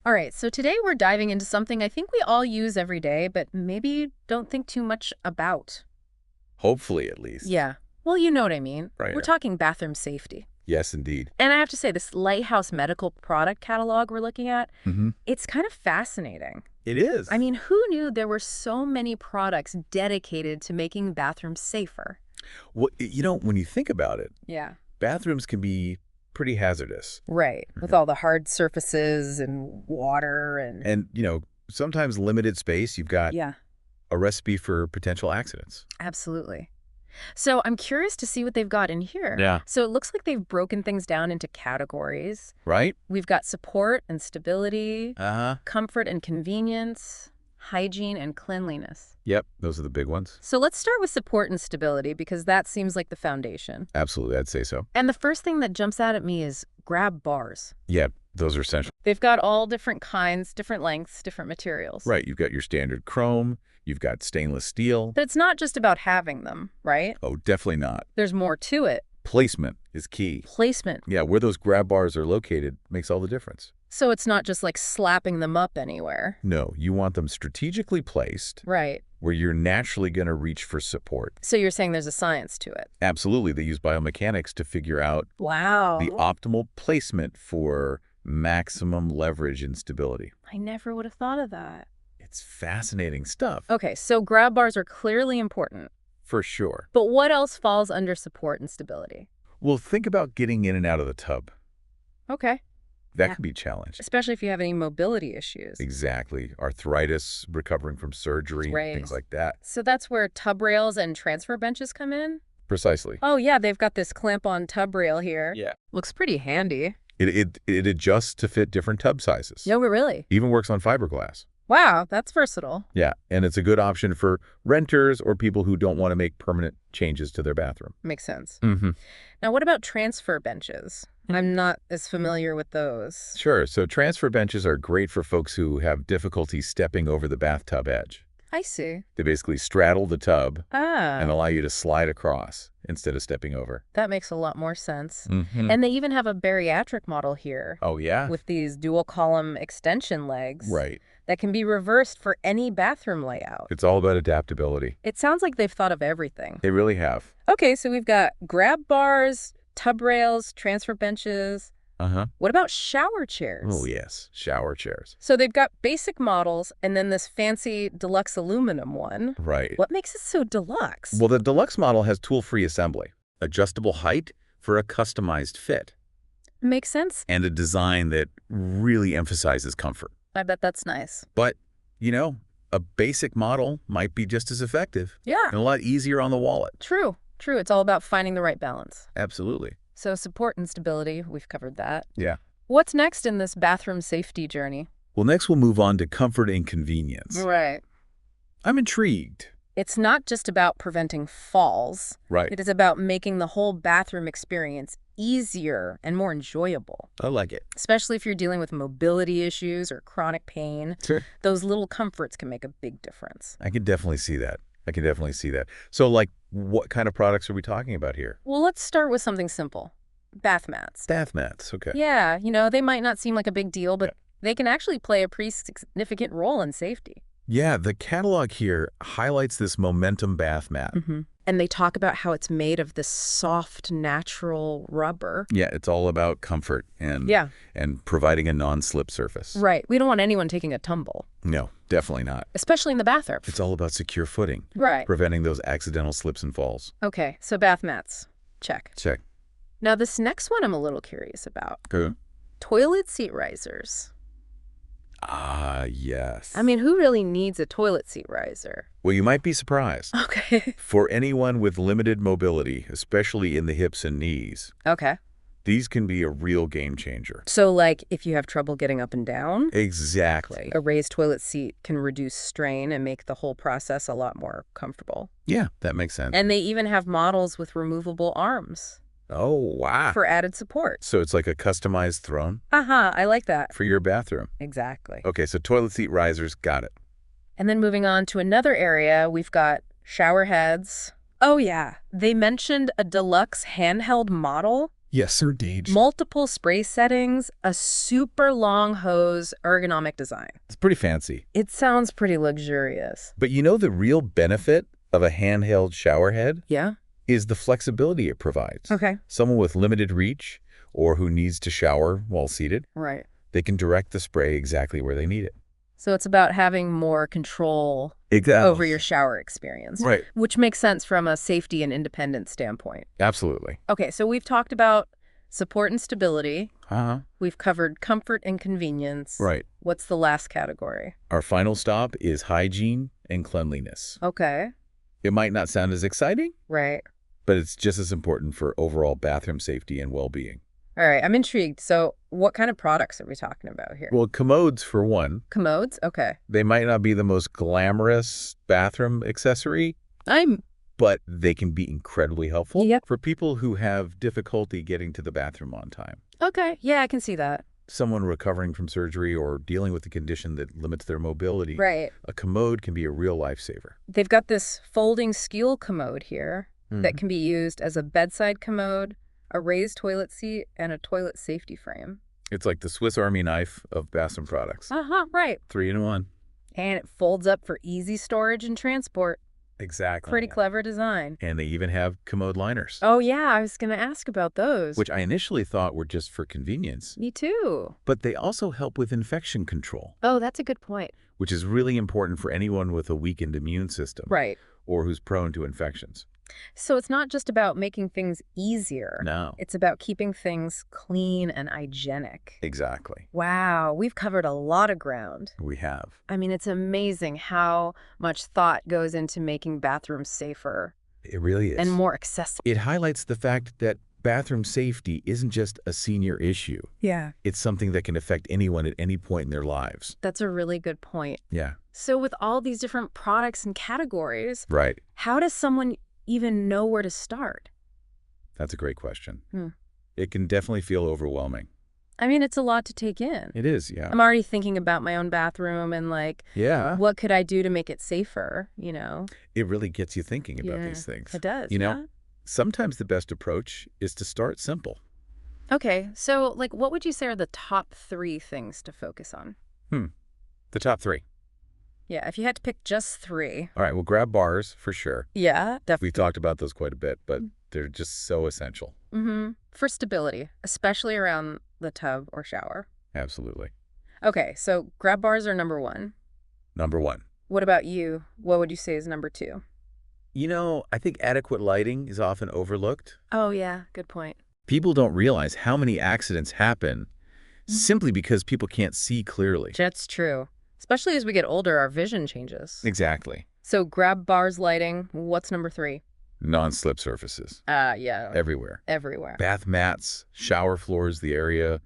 All right, so today we're diving into something I think we all use every day, but maybe don't think too much about. Hopefully, at least. Yeah. Well, you know what I mean. Right. We're talking bathroom safety. Yes, indeed. And I have to say, this Lighthouse Medical product catalog we're looking at, Mm-hmm. it's kind of fascinating. It is. I mean, who knew there were so many products dedicated to making bathrooms safer? well, when you think about it, Yeah. bathrooms can be pretty hazardous. Right. With all the hard surfaces and water and... And, sometimes limited space, you've got Yeah, a recipe for potential accidents. absolutely. So I'm curious to see what they've got in here. Yeah. So it looks like they've broken things down into categories. Right? We've got support and stability, Uh-huh. comfort and convenience, hygiene and cleanliness. Yep, those are the big ones. So let's start with support and stability because that seems like the foundation. Absolutely, I'd say so. And the first thing that jumps out at me is grab bars. Yeah, those are essential. They've got all different kinds, different lengths, different materials. Right, you've got your standard chrome, you've got stainless steel. But it's not just about having them, right? Oh, definitely not. There's more to it. Placement is key. Placement. Yeah, where those grab bars are located makes all the difference. So it's not just like slapping them up anywhere. No, you want them strategically placed Right. where you're naturally going to reach for support. So you're saying there's a science to it. Absolutely, they use biomechanics to figure out Wow. the optimal placement for maximum leverage and stability. I never would have thought of that. It's fascinating stuff, Okay, so grab bars are clearly important. for sure. But what else falls under support and stability? Well, think about getting in and out of the tub. Okay. That Yeah. can be challenged. Especially if you have any mobility issues. Exactly. Arthritis, recovering from surgery, Right. things like that. So that's where tub rails and transfer benches come in? Precisely. Oh, yeah, they've got this clamp-on tub rail here. Yeah. Looks pretty handy. It adjusts to fit different tub sizes. No, really? Even works on fiberglass. Wow, that's versatile. Yeah, and it's a good option for renters or people who don't want to make permanent changes to their bathroom. Makes sense. Mm-hmm. Now, what about transfer benches? I'm not as familiar with those. Sure, so transfer benches are great for folks who have difficulty stepping over the bathtub edge. I see. They basically straddle the tub and Ah, allow you to slide across instead of stepping over. that makes a lot more sense. Mm-hmm. And they even have a bariatric model here Oh, yeah? with these dual column extension legs Right. that can be reversed for any bathroom layout. It's all about adaptability. It sounds like they've thought of everything. They really have. Okay, so we've got grab bars, tub rails, transfer benches. Uh-huh. What about shower chairs? Oh, yes. Shower chairs. So they've got basic models and then this fancy deluxe aluminum one. Right. What makes it so deluxe? Well, the deluxe model has tool-free assembly, adjustable height for a customized fit, Makes sense. and a design that really emphasizes comfort. I bet that's nice. But, a basic model might be just as effective Yeah. and a lot easier on the wallet. True. True. It's all about finding the right balance. Absolutely. So support and stability, we've covered that. Yeah. What's next in this bathroom safety journey? Well, next we'll move on to comfort and convenience. Right. I'm intrigued. It's not just about preventing falls. Right. It is about making the whole bathroom experience easier and more enjoyable, I like it. especially if you're dealing with mobility issues or chronic pain. Sure. Those little comforts can make a big difference. I can definitely see that. So, what kind of products are we talking about here? Well, let's start with something simple. Bath mats. Bath mats. Okay. Yeah, they might not seem like a big deal, but they can actually play a pretty significant role in safety. Yeah, the catalog here highlights this Momentum bath mat. And they talk about how it's made of this soft, natural rubber. Yeah, it's all about comfort and Yeah. and providing a non-slip surface. Right. We don't want anyone taking a tumble, No, definitely not. especially in the bathroom. It's all about secure footing, Right. preventing those accidental slips and falls. Okay, so bath mats. Check. Check. Now, this next one I'm a little curious about. Okay. Toilet seat risers. Ah, yes. I mean, who really needs a toilet seat riser? Well, you might be surprised. Okay. For anyone with limited mobility, especially in the hips and knees, Okay. these can be a real game changer. So, like, if you have trouble getting up and down, Exactly. a raised toilet seat can reduce strain and make the whole process a lot more comfortable. Yeah, that makes sense. And they even have models with removable arms Oh, wow. for added support. So it's like a customized throne I like that. for your bathroom. Exactly. Okay, so toilet seat risers, got it. And then moving on to another area, we've got shower heads. Oh, yeah. They mentioned a deluxe handheld model. Yes, sir, Deej. Multiple spray settings, a super long hose, ergonomic design. It's pretty fancy. It sounds pretty luxurious. But you know the real benefit of a handheld shower head Yeah? is the flexibility it provides. Okay. Someone with limited reach or who needs to shower while seated, Right. they can direct the spray exactly where they need it. So it's about having more control Exactly. over your shower experience. Right. Which makes sense from a safety and independence standpoint. Absolutely. Okay, so we've talked about support and stability. Uh-huh. We've covered comfort and convenience. Right. What's the last category? Our final stop is hygiene and cleanliness. Okay. It might not sound as exciting, Right. but it's just as important for overall bathroom safety and well-being. All right, I'm intrigued. So what kind of products are we talking about here? Well, commodes, for one, Commodes? Okay. they might not be the most glamorous bathroom accessory, but they can be incredibly helpful Yep. for people who have difficulty getting to the bathroom on time. Okay. Yeah, I can see that. Someone recovering from surgery or dealing with a condition that limits their mobility, Right. a commode can be a real lifesaver. They've got this folding skeel commode here that can be used as a bedside commode, a raised toilet seat, and a toilet safety frame. It's like the Swiss Army knife of bathroom products. Uh-huh, right. 3 in 1. And it folds up for easy storage and transport. Exactly. Pretty clever design. And they even have commode liners, Oh, yeah, I was going to ask about those. which I initially thought were just for convenience. Me too. But they also help with infection control, Oh, that's a good point. which is really important for anyone with a weakened immune system Right. or who's prone to infections. So it's not just about making things easier. No. It's about keeping things clean and hygienic. Exactly. Wow, we've covered a lot of ground. We have. I mean, it's amazing how much thought goes into making bathrooms safer It really is. and more accessible. It highlights the fact that bathroom safety isn't just a senior issue. Yeah. It's something that can affect anyone at any point in their lives. That's a really good point. Yeah. So with all these different products and categories, Right. how does someone even know where to start? That's a great question. Hmm. It can definitely feel overwhelming. I mean, it's a lot to take in. It is, yeah. I'm already thinking about my own bathroom and like, Yeah. what could I do to make it safer, you know? It really gets you thinking about Yeah, these things. It does, You know, yeah. sometimes the best approach is to start simple. Okay, so like what would you say are the top 3 things to focus on? The top 3. Yeah, if you had to pick just 3. All right, we'll grab bars for sure. Yeah, definitely. We've talked about those quite a bit, but they're just so essential. For stability, especially around the tub or shower. Absolutely. Okay, so grab bars are number 1. Number 1. What about you? What would you say is number 2? You know, I think adequate lighting is often overlooked. Oh, yeah, good point. People don't realize how many accidents happen simply because people can't see clearly. That's true. Especially as we get older, our vision changes. Exactly. So grab bars lighting, what's number 3? Non-slip surfaces Yeah, everywhere. everywhere. Bath mats, shower floors, the area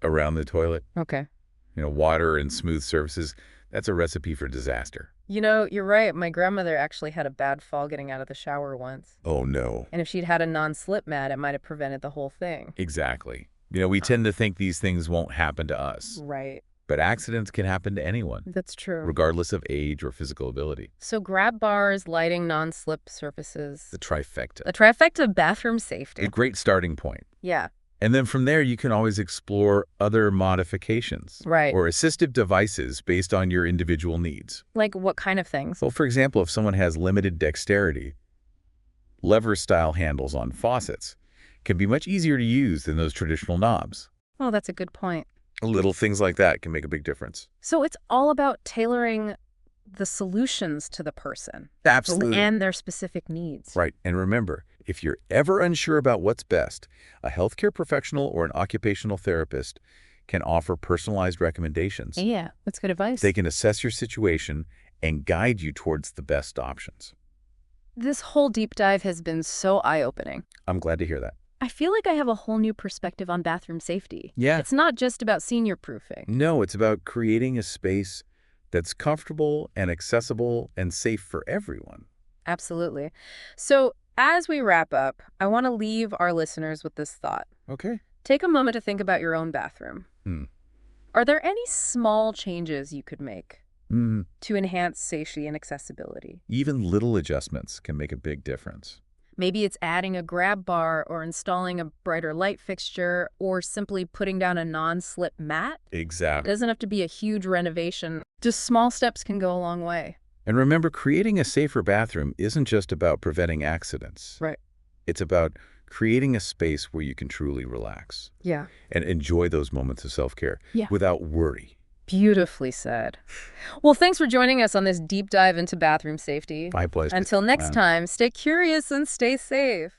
around the toilet, Okay. water and smooth surfaces. That's a recipe for disaster. You know, you're right. My grandmother actually had a bad fall getting out of the shower once. Oh, no. And if she'd had a non-slip mat, it might have prevented the whole thing. Exactly. We tend to think these things won't happen to us, Right. but accidents can happen to anyone, That's true. regardless of age or physical ability. So grab bars, lighting, non-slip surfaces. The trifecta. The trifecta of bathroom A safety. great starting point. Yeah. And then from there, you can always explore other modifications Right. or assistive devices based on your individual needs. Like what kind of things? So, for example, if someone has limited dexterity, lever-style handles on faucets can be much easier to use than those traditional knobs. Oh, that's a good point. Little things like that can make a big difference. So it's all about tailoring the solutions to the person and their specific needs. Right. And remember, if you're ever unsure about what's best, a healthcare professional or an occupational therapist can offer personalized recommendations. Yeah, that's good advice. They can assess your situation and guide you towards the best options. This whole deep dive has been so eye-opening. I'm glad to hear that. I feel like I have a whole new perspective on bathroom safety. Yeah. It's not just about senior proofing. No, it's about creating a space that's comfortable and accessible and safe for everyone. Absolutely. So as we wrap up, I want to leave our listeners with this thought. Okay. Take a moment to think about your own bathroom. Hmm. Are there any small changes you could make to enhance safety and accessibility? Even little adjustments can make a big difference. Maybe it's adding a grab bar or installing a brighter light fixture or simply putting down a non-slip mat. It Exactly. doesn't have to be a huge renovation. Just small steps can go a long way. And remember, creating a safer bathroom isn't just about preventing accidents. Right. It's about creating a space where you can truly relax Yeah. and enjoy those moments of self-care without worry. Beautifully said. Well, thanks for joining us on this deep dive into bathroom safety. My pleasure. Until next time, stay curious and stay safe.